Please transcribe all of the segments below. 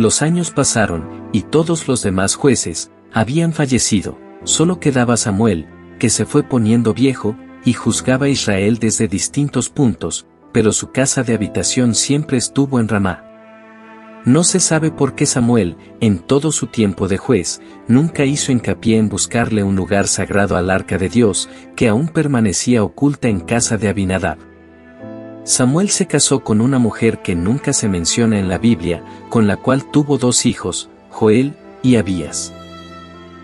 Los años pasaron, y todos los demás jueces habían fallecido. Solo quedaba Samuel, que se fue poniendo viejo, y juzgaba a Israel desde distintos puntos, pero su casa de habitación siempre estuvo en Ramá. No se sabe por qué Samuel, en todo su tiempo de juez, nunca hizo hincapié en buscarle un lugar sagrado al arca de Dios, que aún permanecía oculta en casa de Abinadab. Samuel se casó con una mujer que nunca se menciona en la Biblia, con la cual tuvo 2 hijos, Joel y Abías.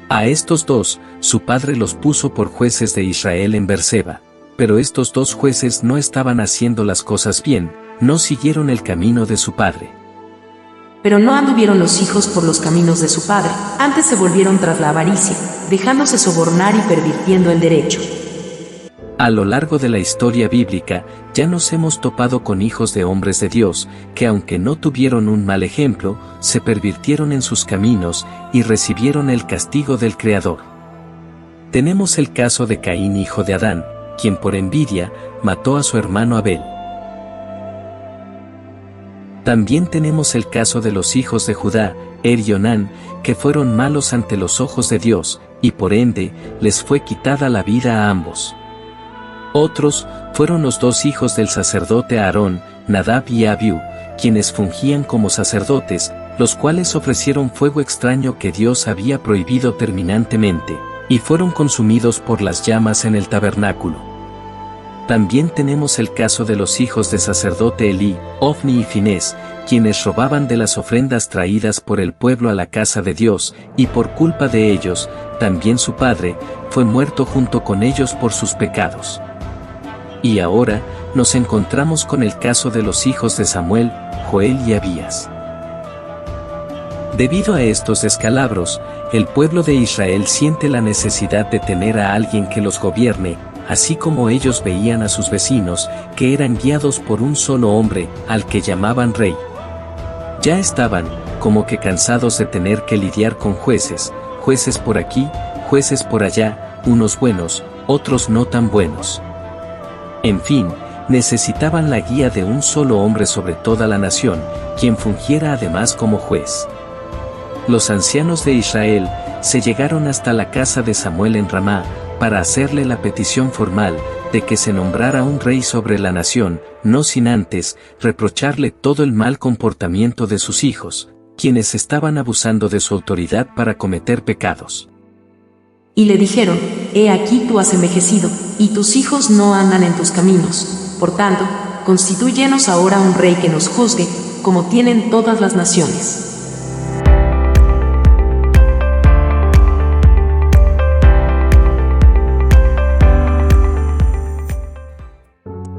A estos 2, su padre los puso por jueces de Israel en Berseba, pero estos 2 jueces no estaban haciendo las cosas bien, no siguieron el camino de su padre. Pero no anduvieron los hijos por los caminos de su padre, antes se volvieron tras la avaricia, dejándose sobornar y pervirtiendo el derecho. A lo largo de la historia bíblica, ya nos hemos topado con hijos de hombres de Dios, que aunque no tuvieron un mal ejemplo, se pervirtieron en sus caminos, y recibieron el castigo del Creador. Tenemos el caso de Caín hijo de Adán, quien por envidia, mató a su hermano Abel. También tenemos el caso de los hijos de Judá, y Onán, que fueron malos ante los ojos de Dios, y por ende, les fue quitada la vida a ambos. Otros fueron los 2 hijos del sacerdote Aarón, Nadab y Abiú, quienes fungían como sacerdotes, los cuales ofrecieron fuego extraño que Dios había prohibido terminantemente, y fueron consumidos por las llamas en el tabernáculo. También tenemos el caso de los hijos del sacerdote Elí, Ofni y Finés, quienes robaban de las ofrendas traídas por el pueblo a la casa de Dios, y por culpa de ellos, también su padre, fue muerto junto con ellos por sus pecados. Y ahora, nos encontramos con el caso de los hijos de Samuel, Joel y Abías. Debido a estos descalabros, el pueblo de Israel siente la necesidad de tener a alguien que los gobierne, así como ellos veían a sus vecinos, que eran guiados por un solo hombre, al que llamaban rey. Ya estaban, como que cansados de tener que lidiar con jueces, jueces por aquí, jueces por allá, unos buenos, otros no tan buenos. En fin, necesitaban la guía de un solo hombre sobre toda la nación, quien fungiera además como juez. Los ancianos de Israel se llegaron hasta la casa de Samuel en Ramá, para hacerle la petición formal de que se nombrara un rey sobre la nación, no sin antes reprocharle todo el mal comportamiento de sus hijos, quienes estaban abusando de su autoridad para cometer pecados. Y le dijeron: He aquí tú has envejecido, y tus hijos no andan en tus caminos, por tanto, constitúyenos ahora un rey que nos juzgue, como tienen todas las naciones.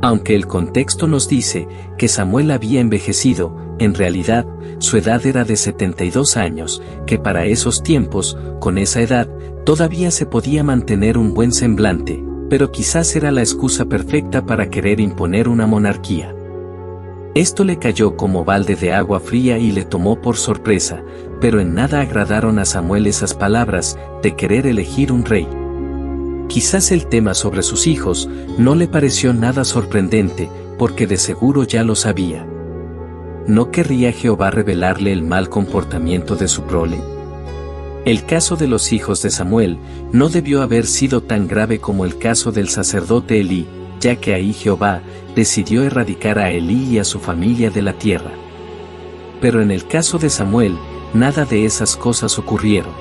Aunque el contexto nos dice que Samuel había envejecido, en realidad, su edad era de 72 años, que para esos tiempos, con esa edad, todavía se podía mantener un buen semblante, pero quizás era la excusa perfecta para querer imponer una monarquía. Esto le cayó como balde de agua fría y le tomó por sorpresa, pero en nada agradaron a Samuel esas palabras de querer elegir un rey. Quizás el tema sobre sus hijos no le pareció nada sorprendente, porque de seguro ya lo sabía. ¿No querría Jehová revelarle el mal comportamiento de su prole? El caso de los hijos de Samuel no debió haber sido tan grave como el caso del sacerdote Elí, ya que ahí Jehová decidió erradicar a Elí y a su familia de la tierra. Pero en el caso de Samuel, nada de esas cosas ocurrieron.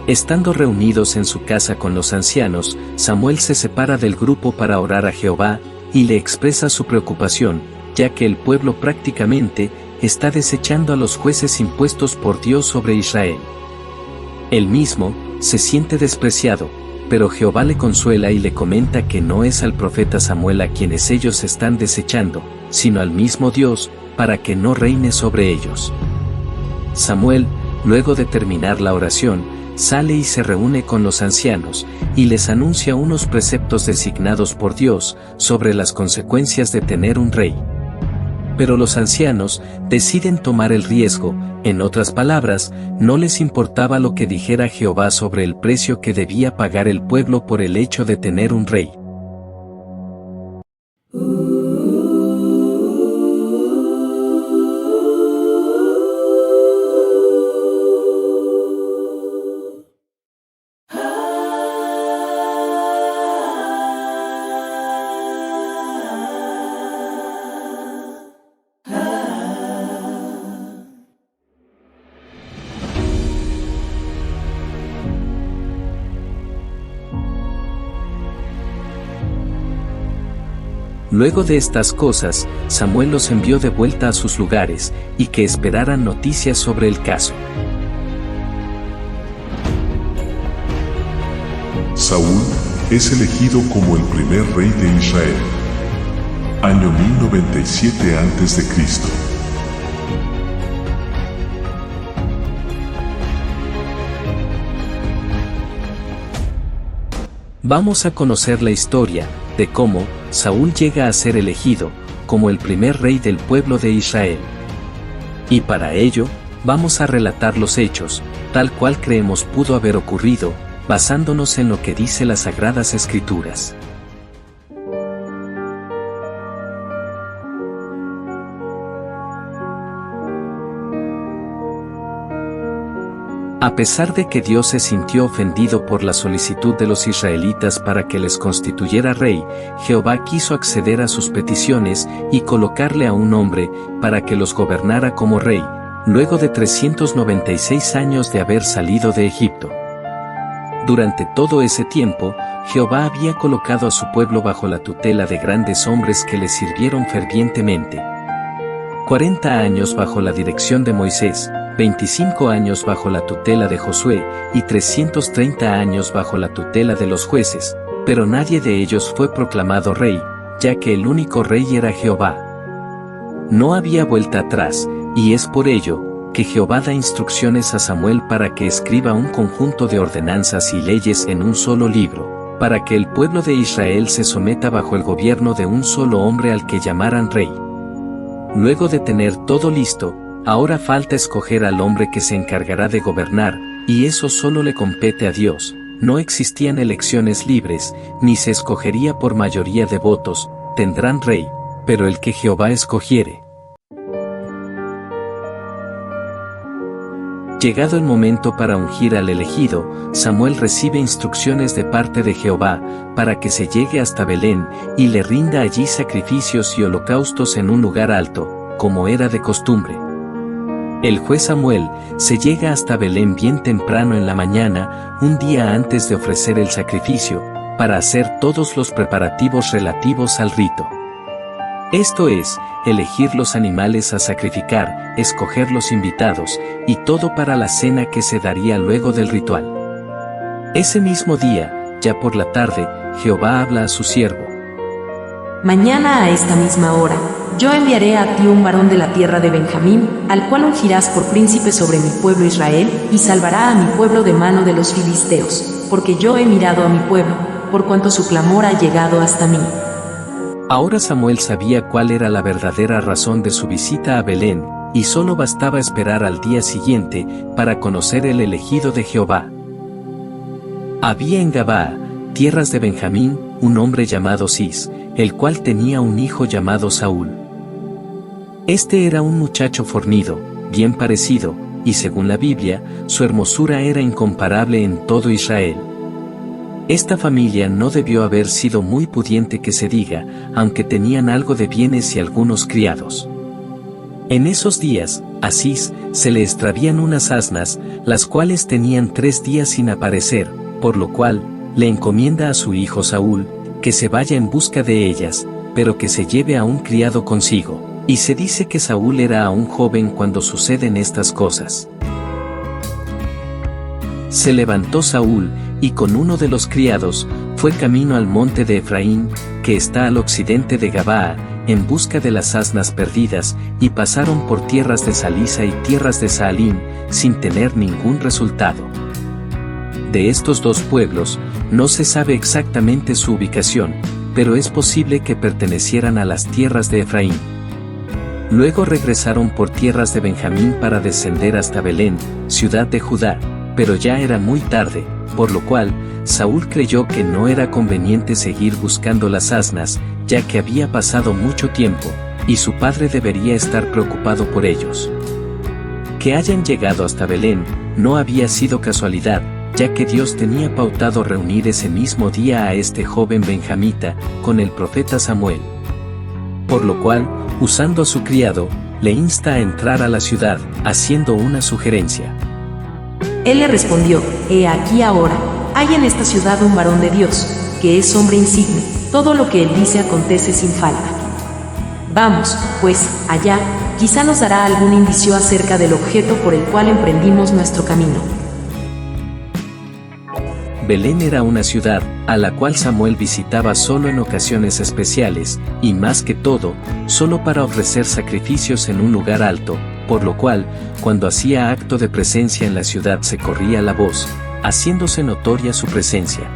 Estando reunidos en su casa con los ancianos, Samuel se separa del grupo para orar a Jehová, y le expresa su preocupación, ya que el pueblo prácticamente está desechando a los jueces impuestos por Dios sobre Israel. Él mismo se siente despreciado, pero Jehová le consuela y le comenta que no es al profeta Samuel a quienes ellos están desechando, sino al mismo Dios, para que no reine sobre ellos. Samuel, luego de terminar la oración, sale y se reúne con los ancianos, y les anuncia unos preceptos designados por Dios sobre las consecuencias de tener un rey. Pero los ancianos deciden tomar el riesgo, en otras palabras, no les importaba lo que dijera Jehová sobre el precio que debía pagar el pueblo por el hecho de tener un rey. Luego de estas cosas, Samuel los envió de vuelta a sus lugares, y que esperaran noticias sobre el caso. Saúl es elegido como el primer rey de Israel. Año 1097 a.C. Vamos a conocer la historia de cómo Saúl llega a ser elegido como el primer rey del pueblo de Israel. Y para ello, vamos a relatar los hechos, tal cual creemos pudo haber ocurrido, basándonos en lo que dice las Sagradas Escrituras. A pesar de que Dios se sintió ofendido por la solicitud de los israelitas para que les constituyera rey, Jehová quiso acceder a sus peticiones y colocarle a un hombre para que los gobernara como rey, luego de 396 años de haber salido de Egipto. Durante todo ese tiempo, Jehová había colocado a su pueblo bajo la tutela de grandes hombres que le sirvieron fervientemente. 40 años bajo la dirección de Moisés, 25 años bajo la tutela de Josué, y 330 años bajo la tutela de los jueces, pero nadie de ellos fue proclamado rey, ya que el único rey era Jehová. No había vuelta atrás, y es por ello que Jehová da instrucciones a Samuel para que escriba un conjunto de ordenanzas y leyes en un solo libro, para que el pueblo de Israel se someta bajo el gobierno de un solo hombre al que llamaran rey. Luego de tener todo listo, ahora falta escoger al hombre que se encargará de gobernar, y eso solo le compete a Dios. No existían elecciones libres, ni se escogería por mayoría de votos, tendrán rey, pero el que Jehová escogiere. Llegado el momento para ungir al elegido, Samuel recibe instrucciones de parte de Jehová, para que se llegue hasta Belén, y le rinda allí sacrificios y holocaustos en un lugar alto, como era de costumbre. El juez Samuel se llega hasta Belén bien temprano en la mañana, un día antes de ofrecer el sacrificio, para hacer todos los preparativos relativos al rito. Esto es, elegir los animales a sacrificar, escoger los invitados, y todo para la cena que se daría luego del ritual. Ese mismo día, ya por la tarde, Jehová habla a su siervo. Mañana a esta misma hora, yo enviaré a ti un varón de la tierra de Benjamín, al cual ungirás por príncipe sobre mi pueblo Israel, y salvará a mi pueblo de mano de los filisteos, porque yo he mirado a mi pueblo, por cuanto su clamor ha llegado hasta mí. Ahora Samuel sabía cuál era la verdadera razón de su visita a Belén, y solo bastaba esperar al día siguiente para conocer el elegido de Jehová. Había en Gabaa, tierras de Benjamín, un hombre llamado Cis, el cual tenía un hijo llamado Saúl. Este era un muchacho fornido, bien parecido, y según la Biblia, su hermosura era incomparable en todo Israel. Esta familia no debió haber sido muy pudiente que se diga, aunque tenían algo de bienes y algunos criados. En esos días, a Cis se le extravían unas asnas, las cuales tenían 3 días sin aparecer, por lo cual, le encomienda a su hijo Saúl, que se vaya en busca de ellas, pero que se lleve a un criado consigo. Y se dice que Saúl era aún joven cuando suceden estas cosas. Se levantó Saúl, y con uno de los criados, fue camino al monte de Efraín, que está al occidente de Gabaa, en busca de las asnas perdidas, y pasaron por tierras de Salisa y tierras de Saalim, sin tener ningún resultado. De estos dos pueblos, no se sabe exactamente su ubicación, pero es posible que pertenecieran a las tierras de Efraín. Luego regresaron por tierras de Benjamín para descender hasta Belén, ciudad de Judá, pero ya era muy tarde, por lo cual, Saúl creyó que no era conveniente seguir buscando las asnas, ya que había pasado mucho tiempo, y su padre debería estar preocupado por ellos. Que hayan llegado hasta Belén, no había sido casualidad, ya que Dios tenía pautado reunir ese mismo día a este joven benjamita, con el profeta Samuel. Por lo cual, usando a su criado, le insta a entrar a la ciudad, haciendo una sugerencia. Él le respondió, he aquí ahora, hay en esta ciudad un varón de Dios, que es hombre insigne, todo lo que él dice acontece sin falta. Vamos, pues, allá, quizá nos dará algún indicio acerca del objeto por el cual emprendimos nuestro camino. Belén era una ciudad, a la cual Samuel visitaba solo en ocasiones especiales, y más que todo, solo para ofrecer sacrificios en un lugar alto, por lo cual, cuando hacía acto de presencia en la ciudad se corría la voz, haciéndose notoria su presencia.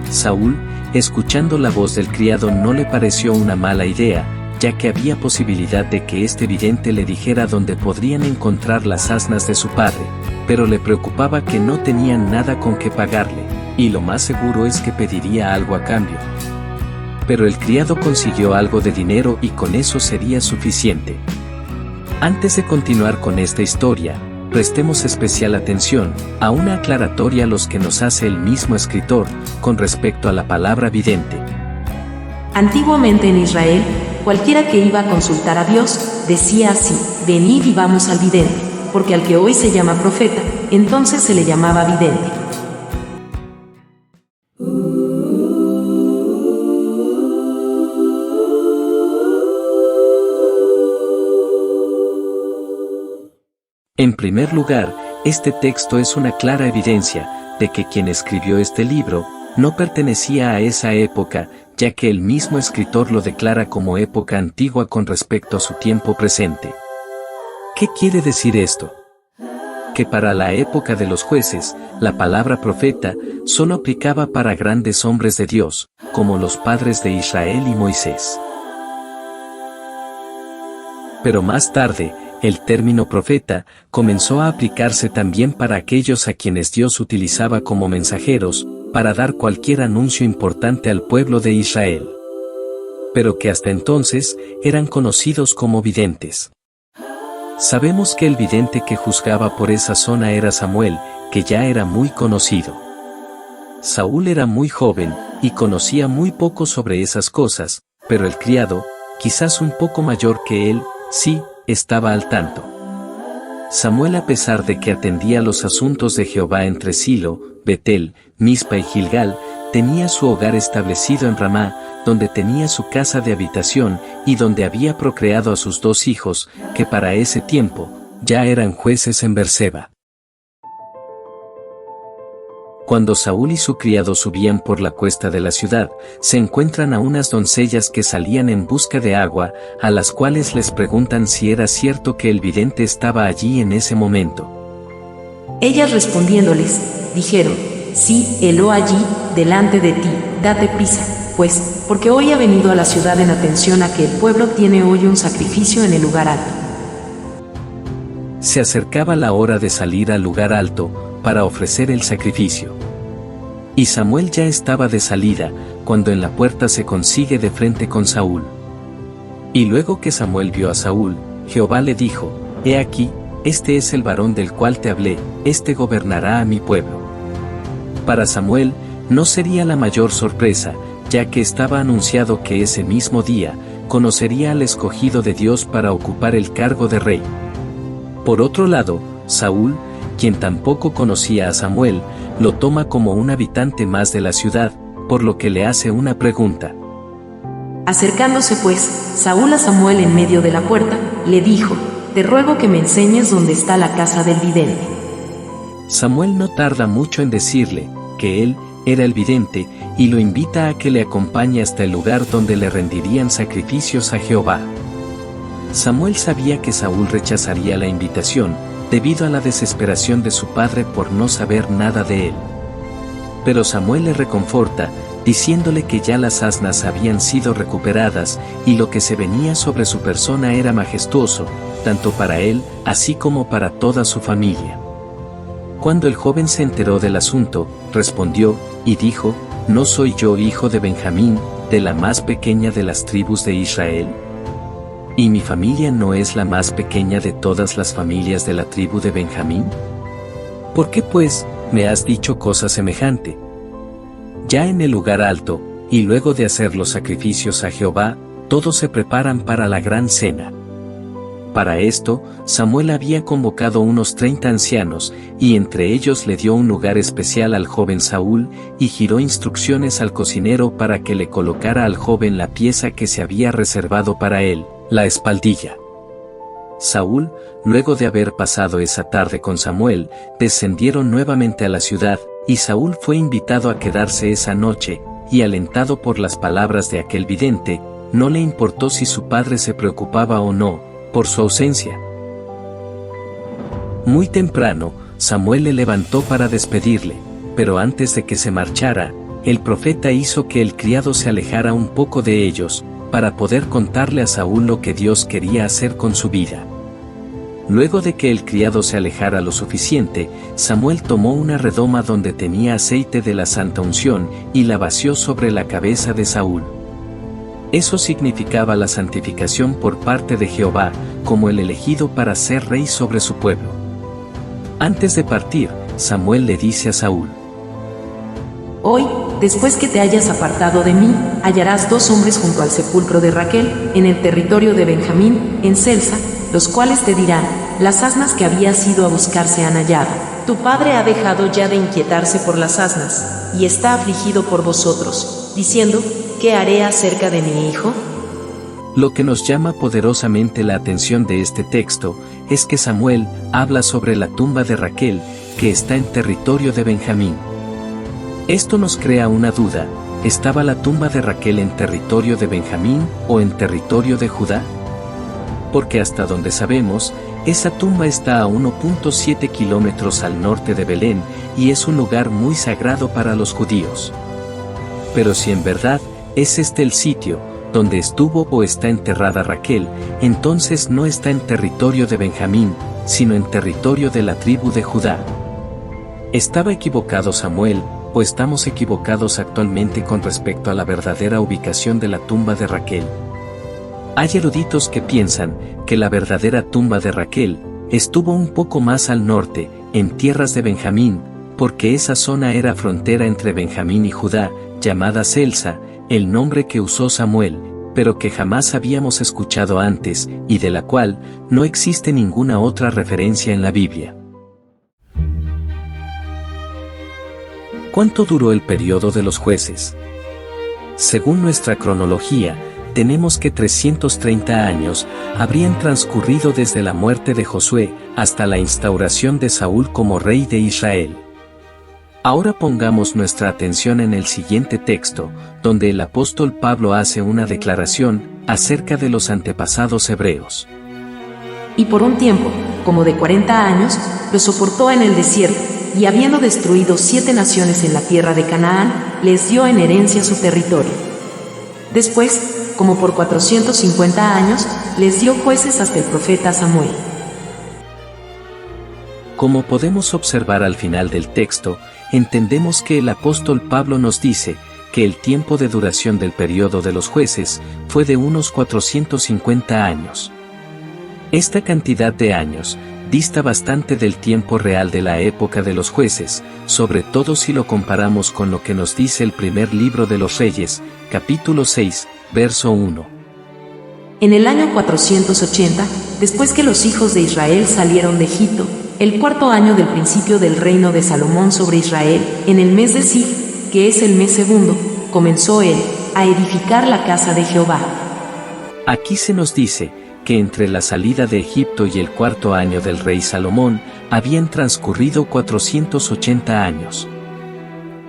Saúl, escuchando la voz del criado, no le pareció una mala idea, ya que había posibilidad de que este vidente le dijera dónde podrían encontrar las asnas de su padre, pero le preocupaba que no tenían nada con que pagarle, y lo más seguro es que pediría algo a cambio. Pero el criado consiguió algo de dinero y con eso sería suficiente. Antes de continuar con esta historia, prestemos especial atención a una aclaratoria a los que nos hace el mismo escritor con respecto a la palabra vidente. Antiguamente en Israel, cualquiera que iba a consultar a Dios, decía así: venid y vamos al vidente, porque al que hoy se llama profeta, entonces se le llamaba vidente. En primer lugar, este texto es una clara evidencia de que quien escribió este libro no pertenecía a esa época, ya que el mismo escritor lo declara como época antigua con respecto a su tiempo presente. ¿Qué quiere decir esto? Que para la época de los jueces, la palabra profeta solo aplicaba para grandes hombres de Dios, como los padres de Israel y Moisés. Pero más tarde, el término profeta comenzó a aplicarse también para aquellos a quienes Dios utilizaba como mensajeros, para dar cualquier anuncio importante al pueblo de Israel. Pero que hasta entonces eran conocidos como videntes. Sabemos que el vidente que juzgaba por esa zona era Samuel, que ya era muy conocido. Saúl era muy joven y conocía muy poco sobre esas cosas, pero el criado, quizás un poco mayor que él, sí, estaba al tanto. Samuel, a pesar de que atendía los asuntos de Jehová entre Silo, Betel, Mispa y Gilgal, tenía su hogar establecido en Ramá, donde tenía su casa de habitación y donde había procreado a sus 2 hijos, que para ese tiempo ya eran jueces en Berseba. Cuando Saúl y su criado subían por la cuesta de la ciudad, se encuentran a unas doncellas que salían en busca de agua, a las cuales les preguntan si era cierto que el vidente estaba allí en ese momento. Ellas respondiéndoles, dijeron: sí, helo allí, delante de ti, date prisa, pues, porque hoy ha venido a la ciudad en atención a que el pueblo tiene hoy un sacrificio en el lugar alto. Se acercaba la hora de salir al lugar alto, para ofrecer el sacrificio. Y Samuel ya estaba de salida, cuando en la puerta se consigue de frente con Saúl. Y luego que Samuel vio a Saúl, Jehová le dijo: he aquí, este es el varón del cual te hablé, este gobernará a mi pueblo. Para Samuel, no sería la mayor sorpresa, ya que estaba anunciado que ese mismo día, conocería al escogido de Dios para ocupar el cargo de rey. Por otro lado, Saúl, quien tampoco conocía a Samuel, lo toma como un habitante más de la ciudad, por lo que le hace una pregunta. Acercándose pues, Saúl a Samuel en medio de la puerta, le dijo: te ruego que me enseñes dónde está la casa del vidente. Samuel no tarda mucho en decirle que él era el vidente, y lo invita a que le acompañe hasta el lugar donde le rendirían sacrificios a Jehová. Samuel sabía que Saúl rechazaría la invitación, debido a la desesperación de su padre por no saber nada de él. Pero Samuel le reconforta, diciéndole que ya las asnas habían sido recuperadas, y lo que se venía sobre su persona era majestuoso, tanto para él, así como para toda su familia. Cuando el joven se enteró del asunto, respondió, y dijo: ¿no soy yo hijo de Benjamín, de la más pequeña de las tribus de Israel? ¿Y mi familia no es la más pequeña de todas las familias de la tribu de Benjamín? ¿Por qué pues, me has dicho cosa semejante? Ya en el lugar alto, y luego de hacer los sacrificios a Jehová, todos se preparan para la gran cena. Para esto, Samuel había convocado unos 30 ancianos, y entre ellos le dio un lugar especial al joven Saúl, y giró instrucciones al cocinero para que le colocara al joven la pieza que se había reservado para él, la espaldilla. Saúl, luego de haber pasado esa tarde con Samuel, descendieron nuevamente a la ciudad, y Saúl fue invitado a quedarse esa noche, y alentado por las palabras de aquel vidente, no le importó si su padre se preocupaba o no, por su ausencia. Muy temprano, Samuel le levantó para despedirle, pero antes de que se marchara, el profeta hizo que el criado se alejara un poco de ellos, para poder contarle a Saúl lo que Dios quería hacer con su vida. Luego de que el criado se alejara lo suficiente, Samuel tomó una redoma donde tenía aceite de la santa unción, y la vació sobre la cabeza de Saúl. Eso significaba la santificación por parte de Jehová, como el elegido para ser rey sobre su pueblo. Antes de partir, Samuel le dice a Saúl: Hoy, después que te hayas apartado de mí, hallarás 2 hombres junto al sepulcro de Raquel, en el territorio de Benjamín, en Selsa, los cuales te dirán: las asnas que habías ido a buscar se han hallado. Tu padre ha dejado ya de inquietarse por las asnas, y está afligido por vosotros, diciendo: ¿qué haré acerca de mi hijo? Lo que nos llama poderosamente la atención de este texto, es que Samuel habla sobre la tumba de Raquel, que está en territorio de Benjamín. Esto nos crea una duda: ¿estaba la tumba de Raquel en territorio de Benjamín o en territorio de Judá? Porque hasta donde sabemos, esa tumba está a 1.7 kilómetros al norte de Belén, y es un lugar muy sagrado para los judíos. Pero si en verdad es este el sitio donde estuvo o está enterrada Raquel, entonces no está en territorio de Benjamín, sino en territorio de la tribu de Judá. ¿Estaba equivocado Samuel, o estamos equivocados actualmente con respecto a la verdadera ubicación de la tumba de Raquel? Hay eruditos que piensan que la verdadera tumba de Raquel estuvo un poco más al norte, en tierras de Benjamín, porque esa zona era frontera entre Benjamín y Judá, llamada Selsa, el nombre que usó Samuel, pero que jamás habíamos escuchado antes, y de la cual no existe ninguna otra referencia en la Biblia. ¿Cuánto duró el periodo de los jueces? Según nuestra cronología, tenemos que 330 años habrían transcurrido desde la muerte de Josué hasta la instauración de Saúl como rey de Israel. Ahora pongamos nuestra atención en el siguiente texto, donde el apóstol Pablo hace una declaración acerca de los antepasados hebreos. Y por un tiempo, como de 40 años, lo soportó en el desierto, y habiendo destruido 7 naciones en la tierra de Canaán, les dio en herencia su territorio. Después, como por 450 años, les dio jueces hasta el profeta Samuel. Como podemos observar al final del texto, entendemos que el apóstol Pablo nos dice que el tiempo de duración del periodo de los jueces fue de unos 450 años. Esta cantidad de años dista bastante del tiempo real de la época de los jueces, sobre todo si lo comparamos con lo que nos dice el primer libro de los Reyes, capítulo 6, verso 1. En el año 480, después que los hijos de Israel salieron de Egipto, el 4º año del principio del reino de Salomón sobre Israel, en el mes de Sif, que es el mes segundo, comenzó él a edificar la casa de Jehová. Aquí se nos dice que entre la salida de Egipto y el 4º año del rey Salomón, habían transcurrido 480 años.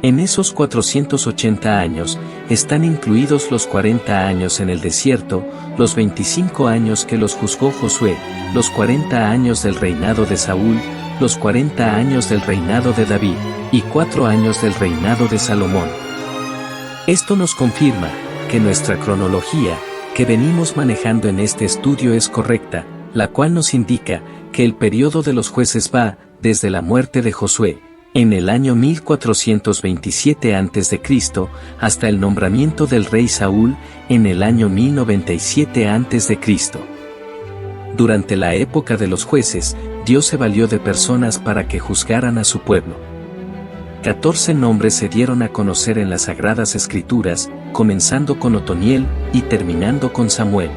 En esos 480 años, están incluidos los 40 años en el desierto, los 25 años que los juzgó Josué, los 40 años del reinado de Saúl, los 40 años del reinado de David, y 4 años del reinado de Salomón. Esto nos confirma que nuestra cronología, que venimos manejando en este estudio es correcta, la cual nos indica que el periodo de los jueces va desde la muerte de Josué, en el año 1427 a.C., hasta el nombramiento del rey Saúl, en el año 1097 a.C. Durante la época de los jueces, Dios se valió de personas para que juzgaran a su pueblo. 14 nombres se dieron a conocer en las Sagradas Escrituras, comenzando con Otoniel y terminando con Samuel.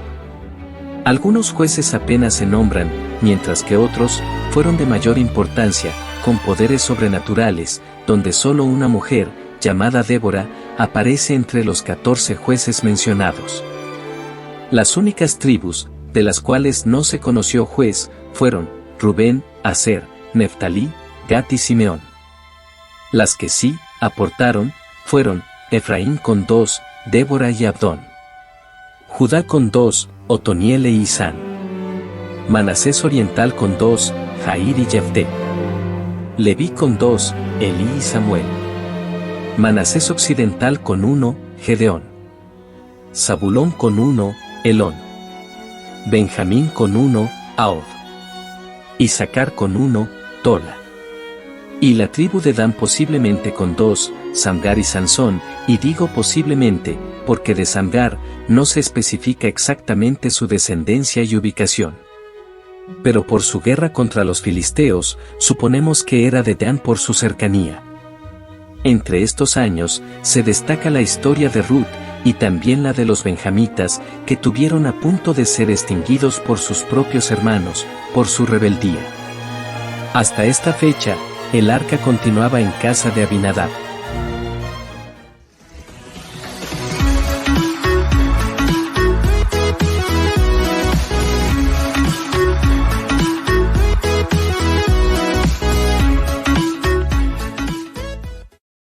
Algunos jueces apenas se nombran, mientras que otros fueron de mayor importancia, con poderes sobrenaturales, donde solo una mujer, llamada Débora, aparece entre los 14 jueces mencionados. Las únicas tribus, de las cuales no se conoció juez, fueron Rubén, Aser, Neftalí, Gad y Simeón. Las que sí aportaron fueron Efraín con 2, Débora y Abdón. Judá con 2, Otoniel e Isán. Manasés oriental con 2, Jair y Jefté. Leví con 2, Elí y Samuel. Manasés occidental con 1, Gedeón. Zabulón con 1, Elón. Benjamín con 1, Ahod. Isaacar con 1, Tola. Y la tribu de Dan posiblemente con 2, Samgar y Sansón, y digo posiblemente, porque de Samgar no se especifica exactamente su descendencia y ubicación. Pero por su guerra contra los filisteos, suponemos que era de Dan por su cercanía. Entre estos años, se destaca la historia de Ruth, y también la de los benjamitas, que tuvieron a punto de ser extinguidos por sus propios hermanos, por su rebeldía. Hasta esta fecha, el arca continuaba en casa de Abinadab.